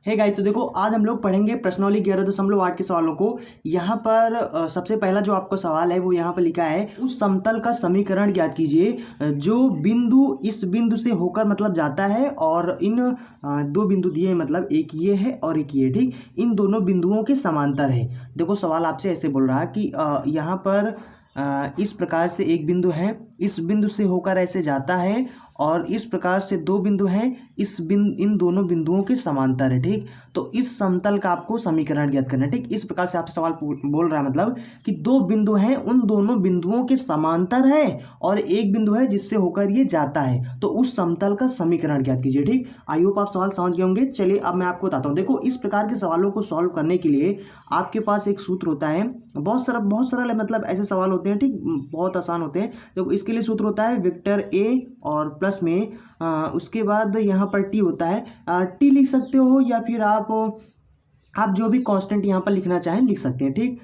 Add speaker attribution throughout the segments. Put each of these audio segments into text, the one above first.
Speaker 1: Hey guys, तो देखो आज हम लोग पढ़ेंगे प्रश्नावली 11.8 के सवालों को। यहाँ पर सबसे पहला जो आपका सवाल है वो यहाँ पर लिखा है, उस समतल का समीकरण ज्ञात कीजिए जो बिंदु इस बिंदु से होकर मतलब जाता है और इन दो बिंदु दिए हैं, मतलब एक ये है और एक ये, ठीक। इन दोनों बिंदुओं के समांतर है। देखो सवाल आपसे ऐसे बोल रहा है कि यहाँ पर इस प्रकार से एक बिंदु है, इस बिंदु से होकर ऐसे जाता है और इस प्रकार से दो बिंदु हैं, इन दोनों बिंदुओं के समांतर है, ठीक। तो इस समतल का आपको समीकरण ज्ञात करना है, ठीक। इस प्रकार से आपसे सवाल बोल रहा है, मतलब कि दो बिंदु हैं, उन दोनों बिंदुओं के समांतर है और एक बिंदु है जिससे होकर ये जाता है, तो उस समतल का समीकरण ज्ञात कीजिए, ठीक। आई होप आप सवाल समझ गए होंगे। चलिए अब मैं आपको बताता हूँ। देखो इस प्रकार के सवालों को सॉल्व करने के लिए आपके पास एक सूत्र होता है, बहुत सरल है, मतलब ऐसे सवाल होते हैं, ठीक, बहुत आसान होते हैं। देखो इसके लिए सूत्र होता है वेक्टर ए और प्लस में उसके बाद यहाँ पर टी होता है। टी लिख सकते हो या फिर आप जो भी कांस्टेंट यहाँ पर लिखना चाहें लिख सकते हैं, ठीक।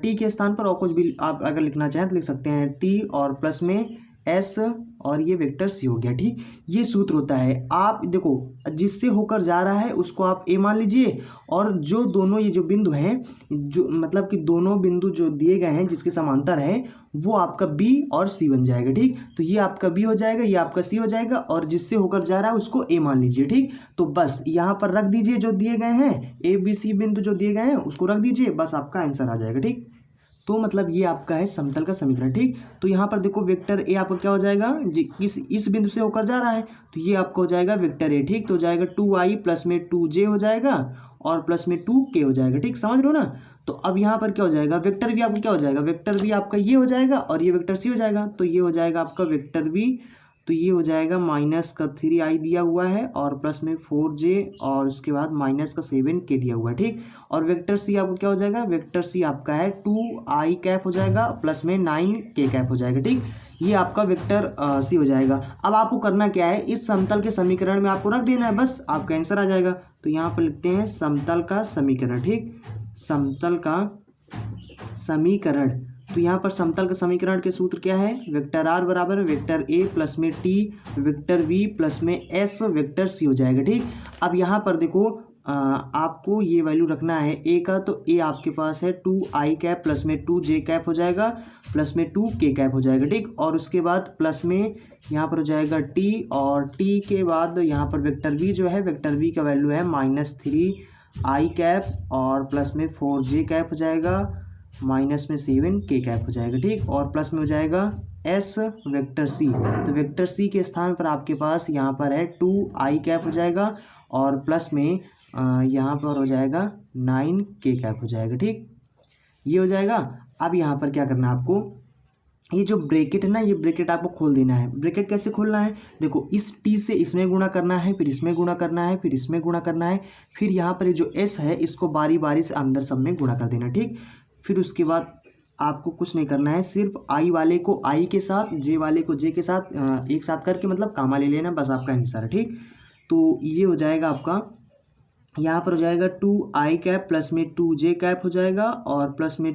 Speaker 1: टी के स्थान पर और कुछ भी आप अगर लिखना चाहें तो लिख सकते हैं, टी और प्लस में एस और ये वेक्टर सी हो गया, ठीक। ये सूत्र होता है। आप देखो जिससे होकर जा रहा है उसको आप ए मान लीजिए और जो दोनों ये जो बिंदु हैं, जो मतलब कि दोनों बिंदु जो दिए गए हैं जिसके समांतर है वो आपका बी और सी बन जाएगा, ठीक। तो ये आपका बी हो जाएगा, ये आपका सी हो जाएगा और जिससे होकर जा रहा है उसको ए मान लीजिए, ठीक। तो बस यहाँ पर रख दीजिए जो दिए गए हैं, ए बी सी बिंदु जो दिए गए हैं उसको रख दीजिए, बस आपका आंसर आ जाएगा, ठीक। तो मतलब ये आपका है समतल का समीकरण, ठीक। तो यहाँ पर देखो वेक्टर ए आपका क्या हो जाएगा, इस बिंदु से होकर जा रहा है तो ये आपका हो जाएगा वेक्टर ए, ठीक। तो हो जाएगा 2i प्लस में 2j हो जाएगा और प्लस में 2k हो जाएगा, ठीक। समझ लो ना। तो अब यहाँ पर क्या हो जाएगा, वेक्टर भी आपका क्या हो जाएगा, वेक्टर भी आपका ये हो जाएगा और ये वेक्टर सी हो जाएगा, तो ये हो जाएगा आपका वेक्टर भी। तो ये हो जाएगा माइनस का 3i दिया हुआ है और प्लस में 4j और उसके बाद माइनस का 7k दिया हुआ है, ठीक। और वेक्टर सी आपको क्या हो जाएगा, वेक्टर सी आपका है 2i कैप हो जाएगा प्लस में 9k कैप हो जाएगा, ठीक। ये आपका वेक्टर सी हो जाएगा। अब आपको करना क्या है, इस समतल के समीकरण में आपको रख देना है, बस आपका आंसर आ जाएगा। तो यहाँ पर लिखते हैं समतल का समीकरण, ठीक, समतल का समीकरण। तो यहाँ पर समतल का समीकरण के सूत्र क्या है, वेक्टर आर बराबर वेक्टर ए प्लस में टी वेक्टर वी प्लस में एस वेक्टर सी हो जाएगा, ठीक। अब यहाँ पर देखो आपको ये वैल्यू रखना है ए का, तो ए आपके पास है 2i कैप प्लस में 2j कैप हो जाएगा प्लस में 2k कैप हो जाएगा, ठीक। और उसके बाद प्लस में यहाँ पर हो जाएगा टी और टी के बाद यहाँ पर वेक्टर वी जो है, वेक्टर वी का वैल्यू है -3i कैप और प्लस में 4j कैप हो जाएगा माइनस में 7k कैप हो जाएगा, ठीक। और प्लस में हो जाएगा एस वेक्टर सी, तो वेक्टर सी के स्थान पर आपके पास यहाँ पर है 2i कैप हो जाएगा और प्लस में यहाँ पर हो जाएगा 9k कैप हो जाएगा, ठीक। ये हो जाएगा। अब यहाँ पर क्या करना है आपको, ये जो ब्रैकेट है ना, ये ब्रैकेट आपको खोल देना है। ब्रैकेट कैसे खोलना है, देखो इस टी से इसमें गुणा करना है, फिर इसमें गुणा करना है, फिर इसमें गुणा करना है, फिर यहाँ पर जो एस है इसको बारी बारी से अंदर सब में गुणा कर देना, ठीक। फिर उसके बाद आपको कुछ नहीं करना है, सिर्फ आई वाले को आई के साथ, जे वाले को जे के साथ एक साथ करके मतलब कामा ले लेना, बस आपका आंसर है, ठीक। तो ये हो जाएगा आपका, यहाँ पर हो जाएगा 2i कैप प्लस में 2j कैप हो जाएगा और प्लस में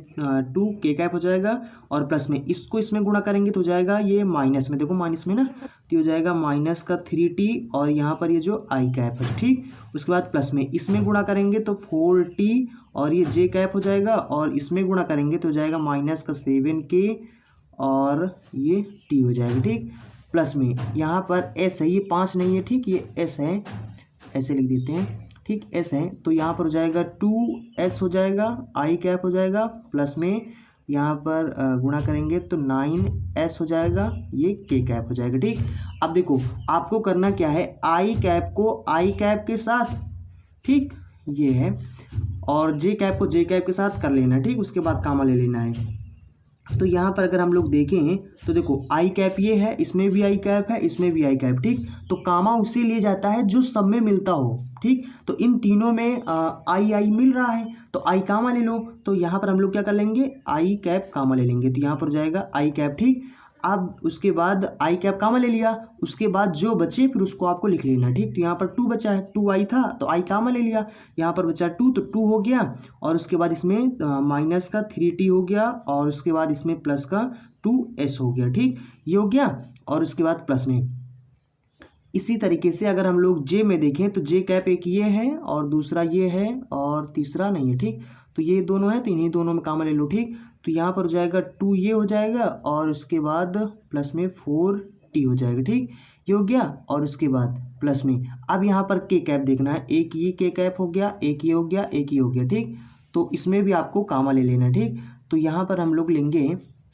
Speaker 1: 2k कैप हो जाएगा और प्लस में इसको इसमें गुणा करेंगे तो हो जाएगा ये माइनस में, देखो माइनस में ना, तो हो जाएगा माइनस का 3t और यहाँ पर ये जो i कैप है, ठीक। उसके बाद प्लस में इसमें गुणा करेंगे तो 4t और ये j कैप हो जाएगा और इसमें गुणा करेंगे तो हो जाएगा माइनस का 7k और ये t हो जाएगा, ठीक। प्लस में यहाँ पर s है, ये 5 नहीं है, ठीक, ये s है, ऐसे लिख देते हैं, ठीक, s है। तो यहाँ पर हो जाएगा 2s हो जाएगा, i कैप हो जाएगा प्लस में यहाँ पर गुणा करेंगे तो 9s हो जाएगा, ये k कैप हो जाएगा, ठीक। अब देखो आपको करना क्या है, i कैप को i कैप के साथ, ठीक, ये है, और j कैप को j कैप के साथ कर लेना, ठीक। उसके बाद कामा ले लेना है। तो यहाँ पर अगर हम लोग देखें तो देखो आई कैप ये है, इसमें भी आई कैप है, इसमें भी आई कैप, ठीक। तो कामा उसे लिए जाता है जो सब में मिलता हो, ठीक। तो इन तीनों में आई मिल रहा है तो आई कामा ले लो, तो यहाँ पर हम लोग क्या कर लेंगे, आई कैप कामा ले लेंगे, तो यहाँ पर हो जाएगा आई कैप, ठीक। अब उसके बाद आई कैप कामा ले लिया, उसके बाद जो बचे फिर उसको आपको लिख लेना, ठीक। तो यहाँ पर 2 बचा है, 2i था तो आई कामा ले लिया, यहाँ पर बचा 2 तो 2 हो गया और उसके बाद इसमें माइनस का 3t हो गया और उसके बाद इसमें प्लस का 2s हो गया, ठीक। ये हो गया और उसके बाद प्लस में इसी तरीके से अगर हम लोग जे में देखें तो जे कैप एक ये है और दूसरा ये है और तीसरा नहीं है, ठीक। तो ये दोनों है तो इन्हीं दोनों में कॉमन ले लो, ठीक। तो यहाँ पर हो जाएगा 2 ये हो जाएगा और उसके बाद प्लस में 4t हो जाएगा, ठीक। ये हो गया और उसके बाद प्लस में अब यहाँ पर के कैप देखना है, एक ये के कैप हो गया, एक ये हो गया, एक ये हो गया, ठीक। तो इसमें भी आपको कामा ले लेना, ठीक। तो यहाँ पर हम लोग लेंगे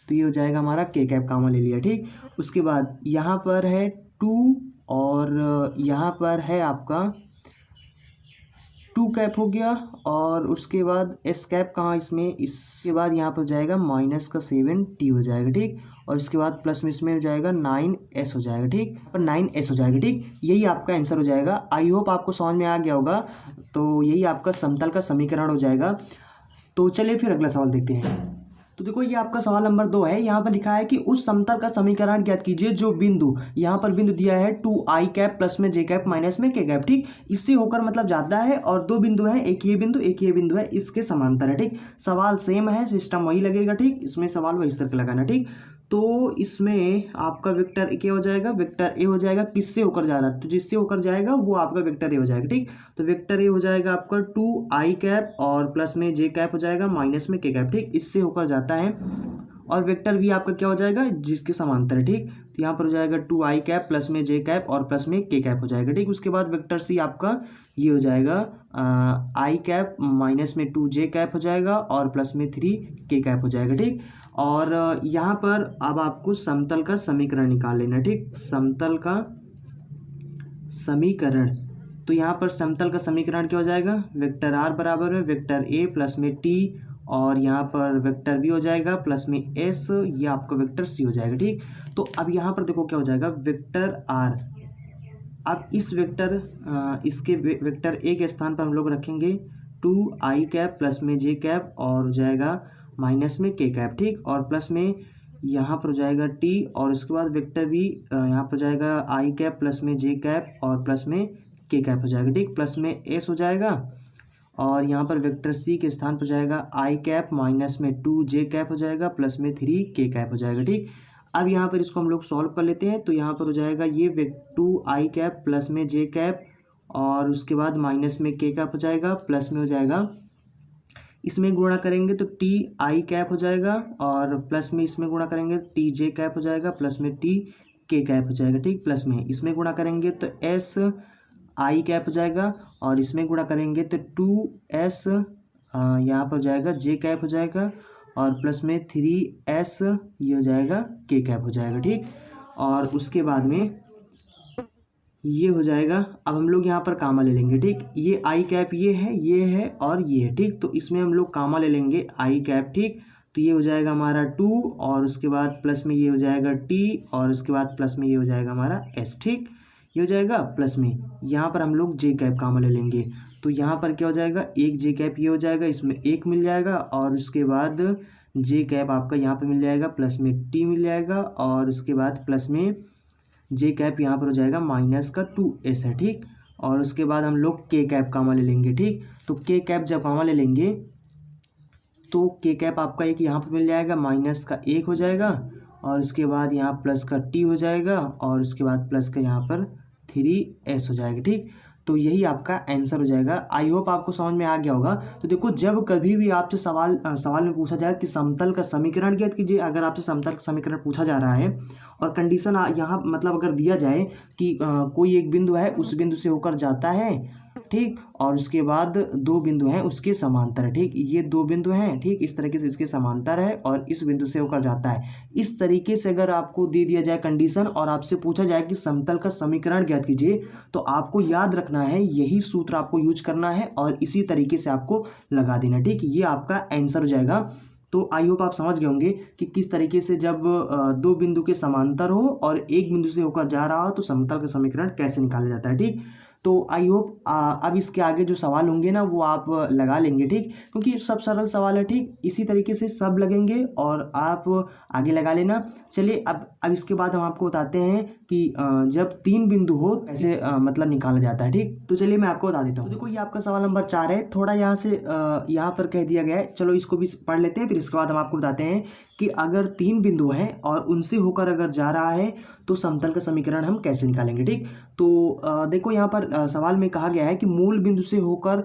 Speaker 1: तो ये हो जाएगा हमारा के कैप, कामा ले लिया, ठीक। उसके बाद यहाँ पर है 2 और यहाँ पर है आपका 2 कैप हो गया और उसके बाद एस कैप कहाँ इसमें, इसके बाद यहाँ पर हो जाएगा माइनस का 7t हो जाएगा, ठीक। और इसके बाद प्लस में इसमें हो जाएगा 9s हो जाएगा, ठीक। और 9s हो जाएगा, ठीक। यही आपका आंसर हो जाएगा। आई होप आपको समझ में आ गया होगा। तो यही आपका समतल का समीकरण हो जाएगा। तो चलिए फिर अगला सवाल देखते हैं। तो देखो ये आपका सवाल नंबर 2 है। यहाँ पर लिखा है कि उस समतल का समीकरण ज्ञात कीजिए जो बिंदु, यहाँ पर बिंदु दिया है 2i कैप प्लस में जे कैप माइनस में के कैप, ठीक। इससे होकर मतलब जाता है और 2 बिंदु हैं, एक ये बिंदु एक ये बिंदु है, इसके समांतर है, ठीक। सवाल सेम है, सिस्टम वही लगेगा, ठीक। इसमें सवाल वही इस तरह का लगाना, ठीक। तो इसमें आपका वेक्टर क्या हो जाएगा, वेक्टर ए हो जाएगा, किससे होकर जा रहा है, तो जिससे होकर जाएगा वो आपका वेक्टर ए हो जाएगा, ठीक। तो वेक्टर ए हो जाएगा आपका 2i कैप और प्लस में जे कैप हो जाएगा माइनस में के कैप, ठीक। इससे होकर जाता है। और वेक्टर भी आपका क्या हो जाएगा, जिसके समांतर है, ठीक। तो यहाँ पर हो जाएगा 2i कैप प्लस में जे कैप और प्लस में के कैप हो जाएगा, ठीक। उसके बाद वेक्टर सी आपका ये हो जाएगा i कैप माइनस में 2j कैप हो जाएगा और प्लस में 3k कैप हो जाएगा, ठीक। और यहाँ पर अब आपको समतल का समीकरण निकाल लेना, ठीक। समतल का समीकरण, तो यहाँ पर समतल का समीकरण क्या हो जाएगा, वेक्टर आर बराबर में वेक्टर ए प्लस में टी और यहाँ पर वेक्टर बी हो जाएगा प्लस में एस, ये आपका वेक्टर सी हो जाएगा, ठीक। तो अब यहाँ पर देखो क्या हो जाएगा, वेक्टर आर, अब इस वेक्टर इसके वेक्टर ए के स्थान पर हम लोग रखेंगे 2i कैप प्लस में जे कैप और हो जाएगा माइनस में के कैप, ठीक। और प्लस में यहाँ पर हो जाएगा टी और उसके बाद वेक्टर भी यहाँ पर हो जाएगा i कैप प्लस में जे कैप और प्लस में के कैप हो जाएगा, ठीक। प्लस में एस हो जाएगा और यहाँ पर वेक्टर सी के स्थान पर जाएगा i कैप माइनस में 2j कैप हो जाएगा प्लस में 3k कैप हो जाएगा, ठीक। अब यहाँ पर इसको हम लोग सॉल्व कर लेते हैं। तो यहाँ पर हो जाएगा ये 2i कैप प्लस में जे कैप और उसके बाद माइनस में के कैप हो जाएगा प्लस में हो जाएगा, इसमें गुणा करेंगे तो टी आई कैप हो जाएगा और प्लस में इसमें गुणा करेंगे टी जे कैप हो जाएगा प्लस में टी के कैप हो जाएगा, ठीक। प्लस में इसमें गुणा करेंगे तो एस आई कैप हो जाएगा और इसमें गुणा करेंगे तो 2s यहाँ पर हो जाएगा जे कैप हो जाएगा और प्लस में 3s ये हो जाएगा के कैप हो जाएगा, ठीक। और उसके बाद में ये हो जाएगा। अब हम लोग यहाँ पर कामा ले लेंगे, ठीक। ये आई कैप ये है और ये है, ठीक। तो इसमें हम लोग कामा ले लेंगे आई कैप, ठीक। तो ये हो जाएगा हमारा 2 और उसके बाद प्लस में ये हो जाएगा टी और उसके बाद प्लस में ये हो जाएगा हमारा एस, ठीक। ये हो जाएगा प्लस में यहाँ पर हम लोग जे कैप कामा ले लेंगे। तो यहाँ पर क्या हो जाएगा, एक जे कैप ये हो जाएगा, इसमें एक मिल जाएगा और उसके बाद जे कैप आपका यहाँ पर मिल जाएगा प्लस में टी मिल जाएगा और उसके बाद प्लस में जे कैप यहाँ पर हो जाएगा माइनस का 2s है, ठीक। और उसके बाद हम लोग के कैप कामा ले लेंगे, ठीक। तो के कैप जब कामा ले लेंगे तो के कैप आपका एक यहाँ पर मिल जाएगा माइनस का 1 हो जाएगा और उसके बाद यहाँ प्लस का t हो जाएगा और उसके बाद प्लस का यहाँ पर 3s हो जाएगा, ठीक। तो यही आपका आंसर हो जाएगा। आई होप आपको समझ में आ गया होगा। तो देखो जब कभी भी आपसे सवाल में पूछा जाए कि समतल का समीकरण ज्ञात कीजिए, अगर आपसे समतल का समीकरण पूछा जा रहा है और कंडीशन यहाँ मतलब अगर दिया जाए कि कोई एक बिंदु है उस बिंदु से होकर जाता है, ठीक। और उसके बाद 2 बिंदु हैं उसके समांतर, ठीक। ये 2 बिंदु हैं, ठीक। इस तरीके से इसके समांतर है और इस बिंदु से होकर जाता है। इस तरीके से अगर आपको दे दिया जाए कंडीशन और आपसे पूछा जाए कि समतल का समीकरण ज्ञात कीजिए, तो आपको याद रखना है यही सूत्र आपको यूज करना है और इसी तरीके से आपको लगा देना, ठीक। ये आपका आंसर हो जाएगा। तो आई होप आप समझ गए होंगे कि किस तरीके से जब 2 बिंदु के समांतर हो और एक बिंदु से होकर जा रहा हो तो समतल का समीकरण कैसे निकाला जाता है, ठीक। तो आई होप अब इसके आगे जो सवाल होंगे ना वो आप लगा लेंगे, ठीक, क्योंकि सब सरल सवाल है, ठीक। इसी तरीके से सब लगेंगे और आप आगे लगा लेना। चलिए अब इसके बाद हम आपको बताते हैं कि जब 3 बिंदु हो कैसे मतलब निकाला जाता है, ठीक। तो चलिए मैं आपको बता देता हूँ। तो देखो ये आपका सवाल नंबर 4 है, थोड़ा यहाँ से यहाँ पर कह दिया गया है, चलो इसको भी पढ़ लेते हैं, फिर इसके बाद हम आपको बताते हैं कि अगर 3 बिंदु हैं और उनसे होकर अगर जा रहा है तो समतल का समीकरण हम कैसे निकालेंगे, ठीक। तो देखो यहाँ पर सवाल में कहा गया है कि मूल बिंदु से होकर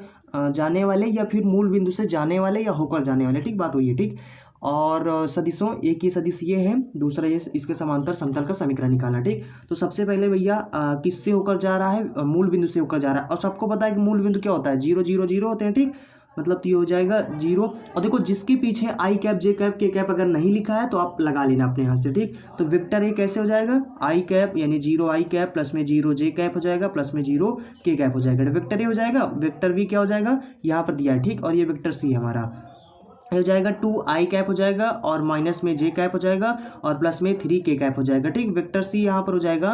Speaker 1: जाने वाले या फिर मूल बिंदु से जाने वाले या होकर जाने वाले, ठीक, बात हुई है, ठीक। और सदिशों, एक ही सदिश ये है, दूसरा ये इसके समांतर समतल का समीकरण निकालना, ठीक। तो सबसे पहले भैया किससे होकर जा रहा है, मूल बिंदु से होकर जा रहा है, और सबको पता है कि मूल बिंदु क्या होता है, 0 0 0 होते हैं, ठीक। मतलब तो ये हो जाएगा 0। और देखो जिसके पीछे आई कैप जे कैप के कैप अगर नहीं लिखा है तो आप लगा लेना अपने हाथ से, ठीक। तो वेक्टर ए कैसे हो जाएगा, आई कैप यानी 0 आई कैप प्लस में 0 जे कैप हो जाएगा प्लस में 0 के कैप हो जाएगा, वेक्टर ए हो जाएगा। वेक्टर बी क्या हो जाएगा, यहाँ पर दिया है, ठीक। और ये वेक्टर सी है हमारा, हो जाएगा 2 आई कैप हो जाएगा और माइनस में जे कैप हो जाएगा और प्लस में 3 के कैप हो जाएगा, ठीक। वेक्टर सी यहाँ पर हो जाएगा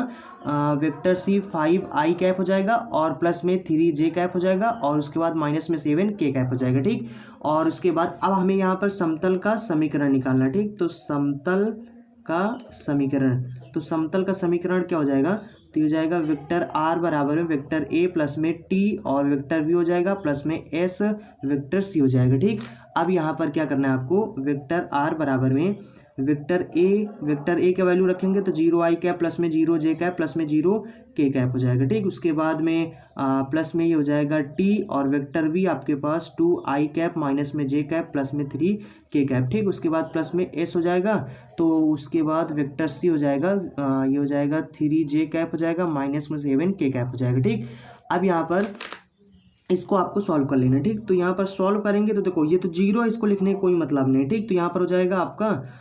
Speaker 1: वेक्टर सी 5 आई कैप हो जाएगा और प्लस में 3 जे कैप हो जाएगा और उसके बाद माइनस में 7 के कैप हो जाएगा, ठीक। और उसके बाद अब हमें यहाँ पर समतल का समीकरण निकालना, ठीक। तो समतल का समीकरण क्या हो जाएगा, तो हो जाएगा वेक्टर आर बराबर में वेक्टर ए प्लस में टी और वेक्टर बी हो जाएगा प्लस में एस वेक्टर सी हो जाएगा, ठीक। अब यहाँ पर क्या करना है आपको, वेक्टर आर बराबर में वेक्टर ए का वैल्यू रखेंगे तो 0 आई कैप प्लस में 0 जे कैप प्लस में 0 के कैप हो जाएगा, ठीक। उसके बाद में प्लस में ये हो जाएगा टी और वेक्टर बी आपके पास 2 आई कैप माइनस में जे कैप प्लस में 3 के कैप, ठीक। उसके बाद प्लस में एस हो जाएगा, तो उसके बाद वेक्टर सी हो जाएगा ये हो जाएगा 3 जे कैप हो जाएगा माइनस में 7 के कैप हो जाएगा, ठीक। अब यहाँ पर इसको आपको सॉल्व कर लेना, ठीक। तो यहाँ पर सॉल्व करेंगे तो देखो ये तो 0 है, इसको लिखने का कोई मतलब नहीं, ठीक। तो यहाँ पर हो जाएगा आपका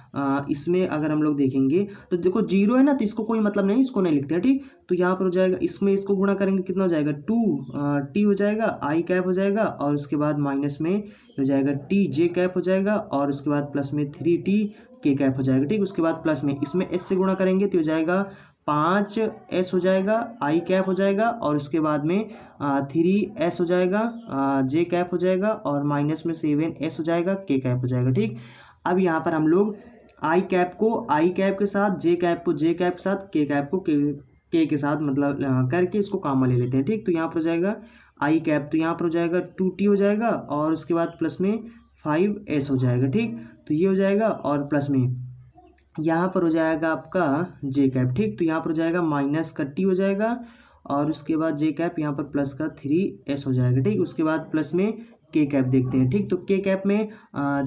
Speaker 1: इसमें अगर हम लोग देखेंगे तो देखो 0 है ना, तो इसको कोई मतलब नहीं, इसको नहीं लिखते हैं, ठीक। तो यहाँ पर हो जाएगा, इसमें इसको गुणा करेंगे कितना हो जाएगा 2 टी हो जाएगा आई कैप हो जाएगा और उसके बाद माइनस में हो जाएगा टी जे कैप हो जाएगा और उसके बाद प्लस में 3 टी के कैप हो जाएगा, ठीक। उसके बाद प्लस में इसमें एस से गुणा करेंगे तो हो जाएगा 5 एस हो जाएगा आई कैप हो जाएगा और उसके बाद में 3 एस हो जाएगा जे कैप हो जाएगा और माइनस में 7 एस हो जाएगा के कैप हो जाएगा, ठीक। अब यहाँ पर हम लोग आई कैप को आई कैप के साथ, जे कैप को जे कैप के साथ, के कैप को के के साथ मतलब करके इसको कॉमन ले लेते हैं, ठीक। तो यहाँ पर हो जाएगा आई कैप, तो यहाँ पर हो जाएगा 2t हो जाएगा और उसके बाद प्लस में 5s हो जाएगा, ठीक। तो ये हो जाएगा और प्लस में यहाँ पर हो जाएगा आपका जे कैप, ठीक। तो यहाँ पर हो जाएगा माइनस का टी हो जाएगा और उसके बाद जे कैप यहाँ पर प्लस का 3s हो जाएगा, ठीक। उसके बाद प्लस में के कैप देखते हैं, ठीक। तो के कैप में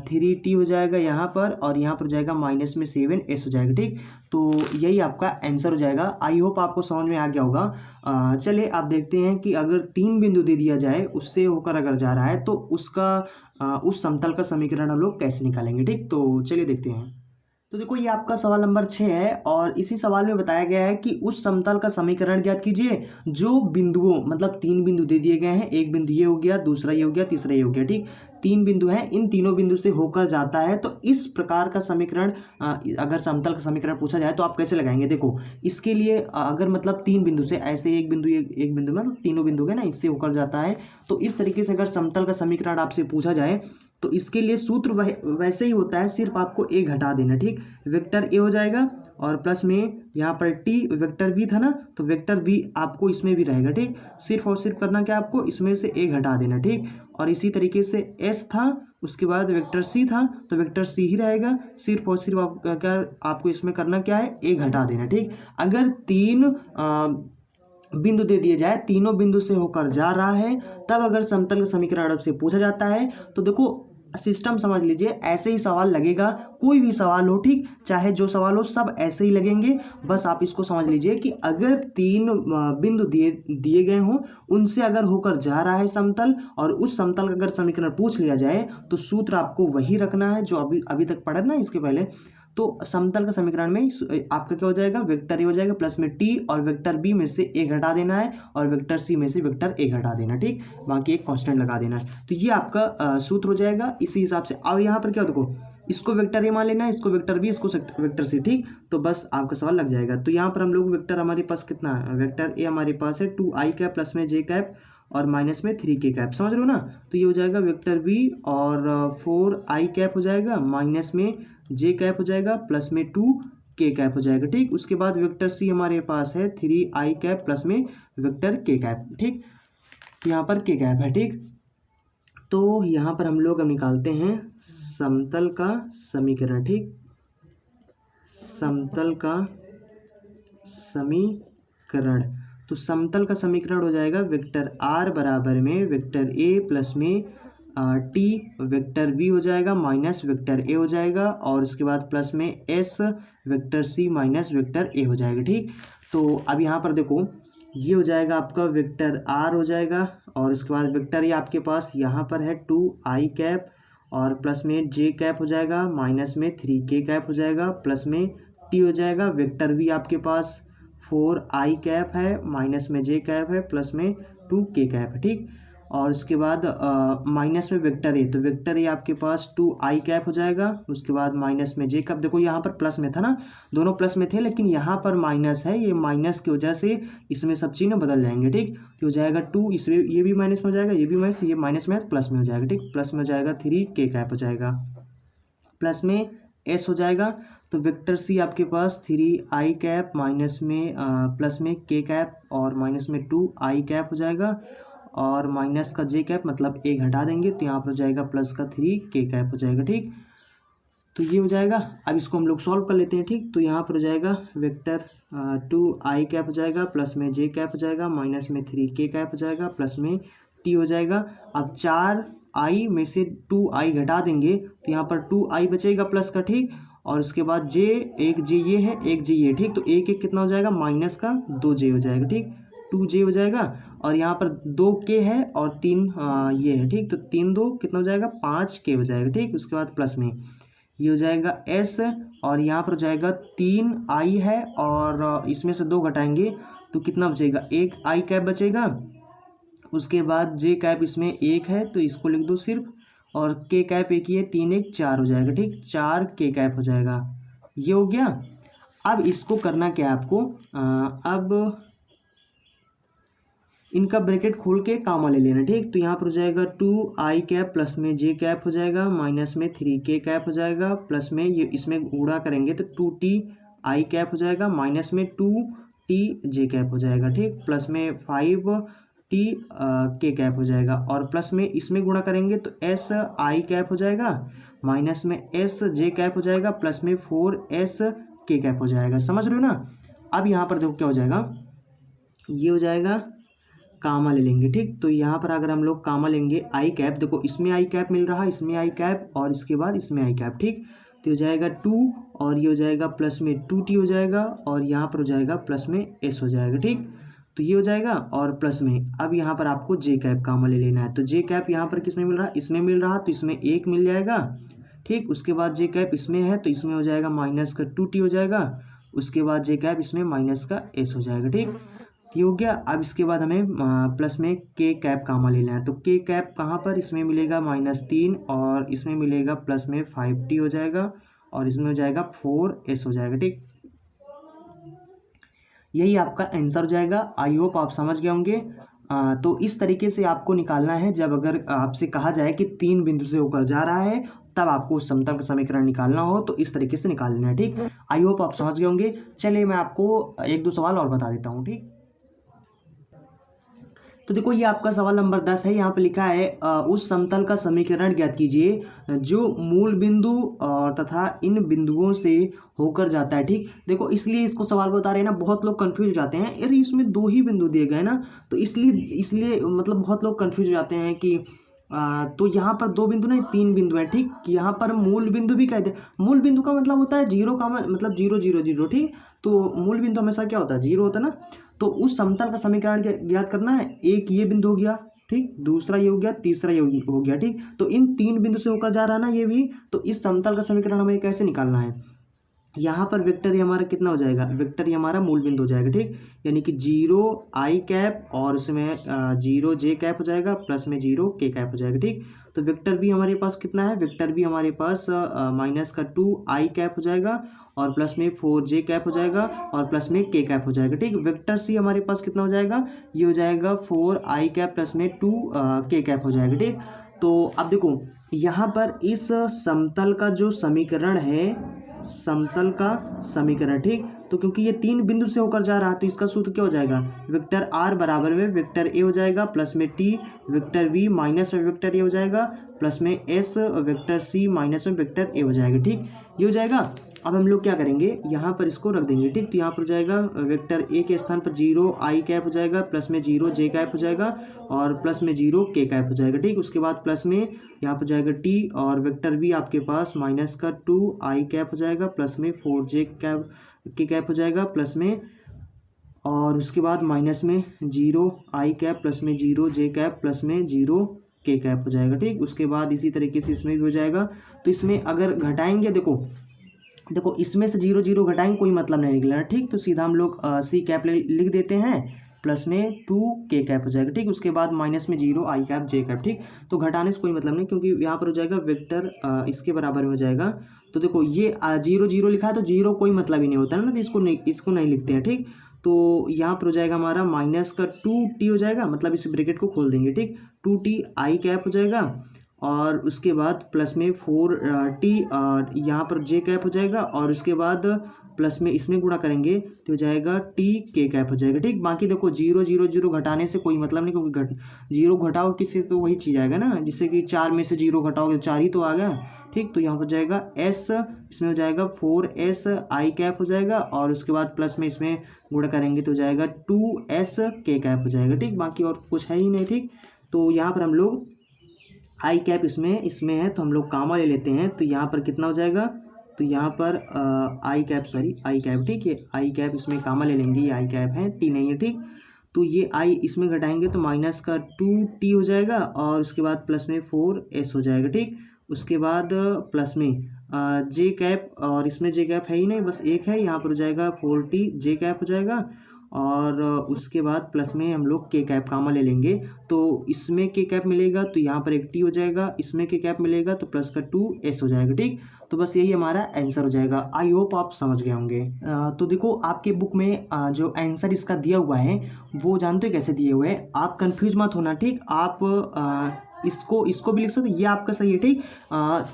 Speaker 1: 3t हो जाएगा यहाँ पर और यहाँ पर हो जाएगा माइनस में 7s हो जाएगा, ठीक। तो यही आपका आंसर हो जाएगा। आई होप आपको समझ में आ गया होगा। चलिए आप देखते हैं कि अगर 3 बिंदु दे दिया जाए, उससे होकर अगर जा रहा है तो उसका उस समतल का समीकरण हम लोग कैसे निकालेंगे, ठीक। तो चलिए देखते हैं। तो देखो ये आपका सवाल नंबर 6 है और इसी सवाल में बताया गया है कि उस समतल का समीकरण ज्ञात कीजिए जो बिंदुओं मतलब 3 बिंदु दे दिए गए हैं, एक बिंदु ये हो गया, दूसरा ये हो गया, तीसरा ये हो गया, ठीक। 3 बिंदु हैं, इन तीनों बिंदु से होकर जाता है। तो इस प्रकार का समीकरण अगर समतल का समीकरण पूछा जाए तो आप कैसे लगाएंगे, देखो इसके लिए अगर मतलब 3 बिंदु से ऐसे एक बिंदु मतलब तीनों बिंदु है ना, इससे होकर जाता है। तो इस तरीके से अगर समतल का समीकरण आपसे पूछा जाए तो इसके लिए सूत्र वैसे ही होता है, सिर्फ आपको ए घटा देना, ठीक। वेक्टर ए हो जाएगा और प्लस में यहाँ पर टी वेक्टर बी था ना, तो वेक्टर बी आपको इसमें भी रहेगा, ठीक। सिर्फ और सिर्फ करना क्या आपको, इसमें से ए घटा देना, ठीक। और इसी तरीके से एस था, उसके बाद वेक्टर सी था तो वेक्टर सी ही रहेगा, सिर्फ और सिर्फ आपको इसमें करना क्या है, ए घटा देना, ठीक। अगर 3 बिंदु दे दिए जाए, तीनों बिंदु से होकर जा रहा है, तब अगर समतल का समीकरण आपसे पूछा जाता है तो देखो सिस्टम समझ लीजिए, ऐसे ही सवाल लगेगा, कोई भी सवाल हो, ठीक, चाहे जो सवाल हो सब ऐसे ही लगेंगे। बस आप इसको समझ लीजिए कि अगर 3 बिंदु दिए गए हों, उनसे अगर होकर जा रहा है समतल और उस समतल का अगर समीकरण पूछ लिया जाए तो सूत्र आपको वही रखना है जो अभी तक पढ़ा ना इसके पहले। तो समतल का समीकरण में आपका क्या हो जाएगा, वेक्टर ए हो जाएगा प्लस में टी और वेक्टर बी में से ए घटा देना है और वेक्टर सी में से वेक्टर ए घटा देना, ठीक। बाकी एक कांस्टेंट लगा देना है। तो ये आपका सूत्र हो जाएगा इसी हिसाब से। और यहाँ पर क्या देखो इसको वेक्टर ए मान लेना है, इसको वेक्टर बी, इसको वेक्टर सी, ठीक। तो बस आपका सवाल लग जाएगा। तो यहाँ पर हम लोग वेक्टर हमारे पास कितना है, वेक्टर ए हमारे पास है 2i कैप प्लस में j कैप और माइनस में 3k कैप, समझ रहे हो ना। तो ये हो जाएगा वेक्टर बी और 4i कैप हो जाएगा, माइनस में j कैप हो जाएगा, प्लस में 2k कैप हो जाएगा, ठीक। उसके बाद वेक्टर सी हमारे पास है 3i कैप प्लस में वेक्टर k कैप, ठीक। यहाँ पर k कैप है, ठीक। तो यहाँ पर हम लोग अब निकालते हैं समतल का समीकरण, ठीक। समतल का समीकरण, तो समतल का समीकरण हो जाएगा वेक्टर r बराबर में वेक्टर a प्लस में t वेक्टर b हो जाएगा माइनस वेक्टर a हो जाएगा और उसके बाद प्लस में s vector c minus vector a हो जाएगा, ठीक। तो अब यहाँ पर देखो ये हो जाएगा आपका वेक्टर r हो जाएगा और उसके बाद वेक्टर ये आपके पास यहाँ पर है 2i कैप और प्लस में j कैप हो जाएगा, माइनस में 3k कैप हो जाएगा, प्लस में t हो जाएगा। वेक्टर भी आपके पास 4i कैप है, माइनस में j कैप है, प्लस में 2k कैप है, ठीक। और उसके बाद माइनस में वेक्टर ए, तो वेक्टर ए आपके पास 2i कैप हो जाएगा, उसके बाद माइनस में j कैप। देखो यहाँ पर प्लस में था ना, दोनों प्लस में थे, लेकिन यहाँ पर माइनस है, ये माइनस की वजह से इसमें सब चीज़ें बदल जाएंगे, ठीक। तो हो जाएगा 2, इसमें ये भी माइनस में हो जाएगा, ये भी माइनस, ये माइनस में प्लस में हो जाएगा, ठीक। प्लस में हो जाएगा 3k कैप हो जाएगा, प्लस में s हो जाएगा। तो वेक्टर सी आपके पास 3i कैप माइनस में प्लस में k कैप और माइनस में 2i कैप हो जाएगा और माइनस का j कैप, मतलब एक घटा देंगे तो यहाँ पर हो जाएगा प्लस का 3k कैप हो जाएगा, ठीक। तो ये हो जाएगा। अब इसको हम लोग सॉल्व कर लेते हैं, ठीक। तो यहाँ पर हो जाएगा वेक्टर 2i कैप हो जाएगा, प्लस में j कैप हो जाएगा, माइनस में 3k कैप हो जाएगा, प्लस में t हो जाएगा। अब 4i में से 2i घटा देंगे तो यहाँ पर 2i बचेगा प्लस का, ठीक। और उसके बाद j, एक j ये है, एक j ये, ठीक। तो एक एक कितना हो जाएगा, माइनस का 2j हो जाएगा, ठीक। 2j हो जाएगा और यहाँ पर 2k है और 3 ये है, ठीक। तो 3 2 कितना हो जाएगा, 5k हो जाएगा, ठीक। उसके बाद प्लस में ये हो जाएगा s और यहाँ पर हो जाएगा 3i है और इसमें से 2 घटाएंगे तो कितना बचेगा, एक i कैप बचेगा। उसके बाद j कैप इसमें एक है तो इसको लिख दो सिर्फ, और k कैप एक ही है, 3 1 4 हो जाएगा, ठीक। 4k कैप हो जाएगा, ये हो गया। अब इसको करना क्या है आपको, अब इनका ब्रैकेट खोल के कामा ले लेना, ठीक। तो यहाँ पर हो जाएगा 2i कैप प्लस में j कैप हो जाएगा, माइनस में 3k कैप हो जाएगा, प्लस में ये इसमें गुणा करेंगे तो 2ti कैप हो जाएगा, माइनस में 2tj कैप हो जाएगा, ठीक। प्लस में 5tk कैप हो जाएगा और प्लस में इसमें गुणा करेंगे तो si कैप हो जाएगा, माइनस में sj कैप हो जाएगा, प्लस में 4sk कैप हो जाएगा, समझ रहे हो ना। अब यहाँ पर देखो क्या हो जाएगा, ये हो जाएगा कामा ले लेंगे, ठीक। तो यहाँ पर अगर हम लोग कामा लेंगे आई कैप, देखो इसमें आई कैप मिल रहा है, इसमें आई कैप और इसके बाद इसमें आई कैप, ठीक। तो हो जाएगा 2 और ये हो जाएगा प्लस में 2t हो जाएगा और यहाँ पर हो जाएगा प्लस में s हो जाएगा, ठीक। तो ये हो जाएगा और प्लस में अब यहाँ पर आपको j कैप कामा ले लेना है। तो j कैप यहाँ पर किस में मिल रहा है, इसमें मिल रहा, तो इसमें 1 मिल जाएगा, ठीक। उसके बाद j कैप इसमें है तो इसमें हो जाएगा माइनस का 2t हो जाएगा, उसके बाद j कैप इसमें माइनस का s हो जाएगा, ठीक। ये हो गया। अब इसके बाद हमें प्लस में k कैप कामा लेना है। तो k कैप कहाँ पर, इसमें मिलेगा -3 और इसमें मिलेगा प्लस में 5t हो जाएगा और इसमें हो जाएगा 4s हो जाएगा, ठीक। यही आपका आंसर हो जाएगा। आई होप आप समझ गए होंगे। तो इस तरीके से आपको निकालना है। जब अगर आपसे कहा जाए कि 3 बिंदु से होकर जा रहा है तब आपको उस समतल का समीकरण निकालना हो तो इस तरीके से निकाल लेना है, ठीक। आई होप आप समझ गए होंगे। चलिए मैं आपको 1-2 सवाल और बता देता हूँ, ठीक। तो देखो ये आपका सवाल नंबर 10 है। यहाँ पे लिखा है उस समतल का समीकरण ज्ञात कीजिए जो मूल बिंदु और तथा इन बिंदुओं से होकर जाता है, ठीक। देखो इसलिए इसको सवाल बता रहे हैं ना, बहुत लोग कंफ्यूज हो जाते हैं, अरे इसमें 2 ही बिंदु दिए गए ना, तो इसलिए मतलब बहुत लोग कंफ्यूज हो जाते हैं कि तो यहाँ पर 2 बिंदु नहीं 3 बिंदु हैं, ठीक। यहाँ पर मूल बिंदु भी कहते हैं। मूल बिंदु का मतलब होता है 0 का मतलब 0 0 0, ठीक। तो मूल बिंदु हमेशा क्या होता है, 0 होता है ना। तो उस समतल का समीकरण ज्ञात करना है। एक ये बिंदु हो गया, ठीक, दूसरा ये हो गया, तीसरा ये हो गया, ठीक। तो इन 3 बिंदु से होकर जा रहा है ना ये भी। तो इस समतल का समीकरण हमें कैसे निकालना है, यहाँ पर वेक्टर ही हमारा कितना हो जाएगा, वेक्टर ही हमारा मूल बिंदु हो जाएगा, ठीक। यानी कि 0 आई कैप और उसमें 0 जे कैप हो जाएगा, प्लस में 0 के कैप हो जाएगा, ठीक। तो वेक्टर भी हमारे पास कितना है, वेक्टर भी हमारे पास माइनस का 2 आई कैप हो जाएगा और प्लस में 4 जे कैप हो जाएगा और प्लस में के कैप हो जाएगा, ठीक। वेक्टर सी हमारे पास कितना हो जाएगा, ये हो जाएगा 4 आई कैप प्लस में 2 के कैप हो जाएगा, ठीक। तो अब देखो यहाँ पर इस समतल का जो समीकरण है, समतल का समीकरण, ठीक। तो क्योंकि ये 3 बिंदु से होकर जा रहा है तो इसका सूत्र क्या हो जाएगा, वेक्टर आर बराबर में वेक्टर ए हो जाएगा प्लस में टी वेक्टर वी माइनस में वेक्टर ए हो जाएगा प्लस में एस वेक्टर सी माइनस में वेक्टर ए हो जाएगा, ठीक। ये हो जाएगा। अब हम लोग क्या करेंगे, यहाँ पर इसको रख देंगे, ठीक। तो यहाँ पर हो जाएगा वेक्टर ए के स्थान पर 0 आई कैप हो जाएगा प्लस में 0 जे कैप हो जाएगा और प्लस में 0 के कैप हो जाएगा, ठीक। उसके बाद प्लस में यहाँ पर जाएगा टी और वेक्टर भी आपके पास माइनस का 2 आई कैप हो जाएगा प्लस में 4 जे कैप के कैप हो जाएगा प्लस में, और उसके बाद माइनस में 0 आई कैप प्लस में 0 जे कैप प्लस में 0 के कैप हो जाएगा, ठीक। उसके बाद इसी तरीके से इसमें भी हो जाएगा। तो इसमें अगर घटाएंगे, देखो इसमें से 0 0 घटाएंगे कोई मतलब नहीं निकलेगा, ठीक। तो सीधा हम लोग सी कैप लिख देते हैं प्लस में 2 के कैप हो जाएगा, ठीक। उसके बाद माइनस में 0 आई कैप जे कैप, ठीक। तो घटाने से कोई मतलब नहीं क्योंकि यहाँ पर हो जाएगा वेक्टर इसके बराबर में हो जाएगा। तो देखो ये 0 0 लिखा है तो 0 कोई मतलब ही नहीं होता है ना, तो इसको नहीं लिखते हैं, ठीक। तो यहाँ पर हो जाएगा हमारा माइनस का 2t हो जाएगा, मतलब इस ब्रैकेट को खोल देंगे, ठीक। 2t आई कैप हो जाएगा और उसके बाद प्लस में 4t यहाँ पर जे कैप हो जाएगा और उसके बाद प्लस में इसमें गुणा करेंगे तो हो जाएगा टी के कैप हो जाएगा, ठीक। बाकी देखो 0 0 0 घटाने से कोई मतलब नहीं क्योंकि 0 घटाओ किसी से तो वही चीज़ आएगा ना, जिससे कि 4 में से 0 घटाओगे तो 4 ही तो आ गया, ठीक। तो यहाँ पर जाएगा एस, इसमें हो जाएगा 4s आई कैप हो जाएगा और उसके बाद प्लस में इसमें गुणा करेंगे तो हो जाएगा 2s के कैप हो जाएगा, ठीक। बाकी और कुछ है ही नहीं, ठीक। तो यहाँ पर हम लोग आई कैप इसमें है तो हम लोग कामा ले लेते हैं, तो यहाँ पर कितना हो जाएगा, तो यहाँ पर आई कैप, ठीक है। आई कैप इसमें कामा ले लेंगे, ये आई कैप है, टी नहीं है, ठीक। तो ये आई इसमें घटाएंगे तो माइनस का 2t हो जाएगा और उसके बाद प्लस में 4s हो जाएगा, ठीक। उसके बाद प्लस में जे कैप और इसमें जे कैप है ही नहीं, बस एक है, यहाँ पर हो जाएगा 4t जे कैप हो जाएगा और उसके बाद प्लस में हम लोग के कैप कामा ले लेंगे तो इसमें के कैप मिलेगा तो यहाँ पर एक टी हो जाएगा, इसमें के कैप मिलेगा तो प्लस का 2s हो जाएगा, ठीक। तो बस यही हमारा आंसर हो जाएगा। आई होप आप समझ गए होंगे। तो देखो आपके बुक में जो आंसर इसका दिया हुआ है वो जानते हो कैसे दिए हुए हैं, आप कंफ्यूज मत होना, ठीक। आप इसको भी लिख सकते, ये आपका सही है, ठीक।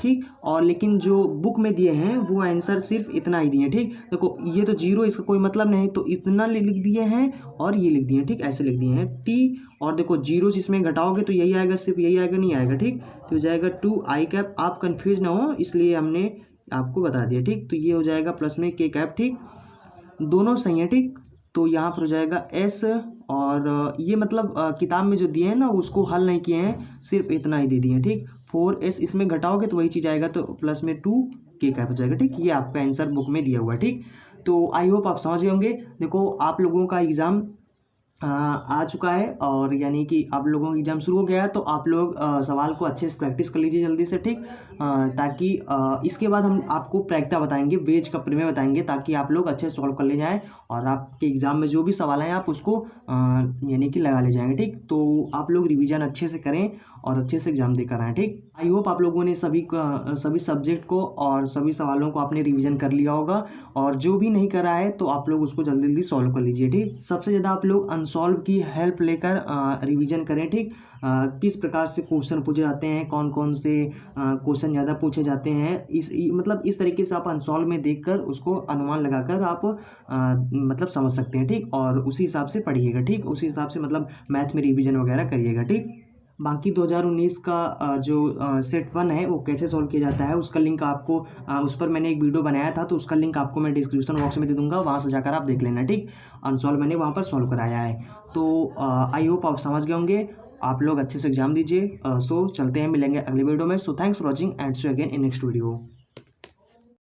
Speaker 1: ठीक। और लेकिन जो बुक में दिए हैं वो आंसर सिर्फ इतना ही दिए हैं, ठीक। देखो ये तो 0 इसका कोई मतलब नहीं तो इतना लिख दिए हैं और ये लिख दिए हैं, ठीक। ऐसे लिख दिए हैं टी और देखो 0 इसमें घटाओगे तो यही आएगा, सिर्फ यही आएगा, नहीं आएगा, ठीक। तो हो जाएगा 2 आई कैप, आप कन्फ्यूज ना हो इसलिए हमने आपको बता दिया, ठीक। तो ये हो जाएगा प्लस में के कैप, ठीक। दोनों सही है, ठीक। तो यहाँ पर हो जाएगा एस और ये मतलब किताब में जो दिए हैं ना उसको हल नहीं किए हैं, सिर्फ इतना ही दे दिए हैं, ठीक। 4s इसमें घटाओगे तो वही चीज़ आएगा तो प्लस में 2 के कैप हो जाएगा, ठीक। ये आपका आंसर बुक में दिया हुआ है, ठीक। तो आई होप आप समझ गए होंगे। देखो आप लोगों का एग्ज़ाम आ चुका है और यानी कि आप लोगों का एग्जाम शुरू हो गया है तो आप लोग सवाल को अच्छे से प्रैक्टिस कर लीजिए जल्दी से, ठीक। ताकि इसके बाद हम आपको प्रैक्टा बताएंगे, बेज का प्रमेय बताएंगे ताकि आप लोग अच्छे से सॉल्व कर ले जाएं और आपके एग्ज़ाम में जो भी सवाल हैं आप उसको यानी कि लगा ले जाएंगे, ठीक। तो आप लोग रिवीजन अच्छे से करें और अच्छे से एग्जाम देकर आएँ, ठीक। आई होप आप लोगों ने सभी सब्जेक्ट को और सभी सवालों को आपने रिवीजन कर लिया होगा और जो भी नहीं करा है तो आप लोग उसको जल्दी जल्दी सॉल्व कर लीजिए, ठीक। सबसे ज़्यादा आप लोग अनसॉल्व की हेल्प लेकर रिवीजन करें, ठीक। किस प्रकार से क्वेश्चन पूछे जाते हैं, कौन कौन से क्वेश्चन ज़्यादा पूछे जाते हैं, मतलब इस तरीके से आप अनसॉल्व में देखकर उसको अनुमान लगाकर आप मतलब समझ सकते हैं, ठीक। और उसी हिसाब से पढ़िएगा, ठीक। उसी हिसाब से मतलब मैथ में रिवीजन वगैरह करिएगा, ठीक। बाकी 2019 का जो सेट 1 है वो कैसे सॉल्व किया जाता है उसका लिंक आपको उस पर मैंने एक वीडियो बनाया था तो उसका लिंक आपको मैं डिस्क्रिप्शन बॉक्स में दे दूंगा, वहाँ से जाकर आप देख लेना, ठीक। अनसॉल्व मैंने वहाँ पर सॉल्व कराया है। तो आई होप आप समझ गए होंगे, आप लोग अच्छे से एग्जाम दीजिए। सो चलते हैं, मिलेंगे अगले वीडियो में। So thanks for watching and see you again in next video.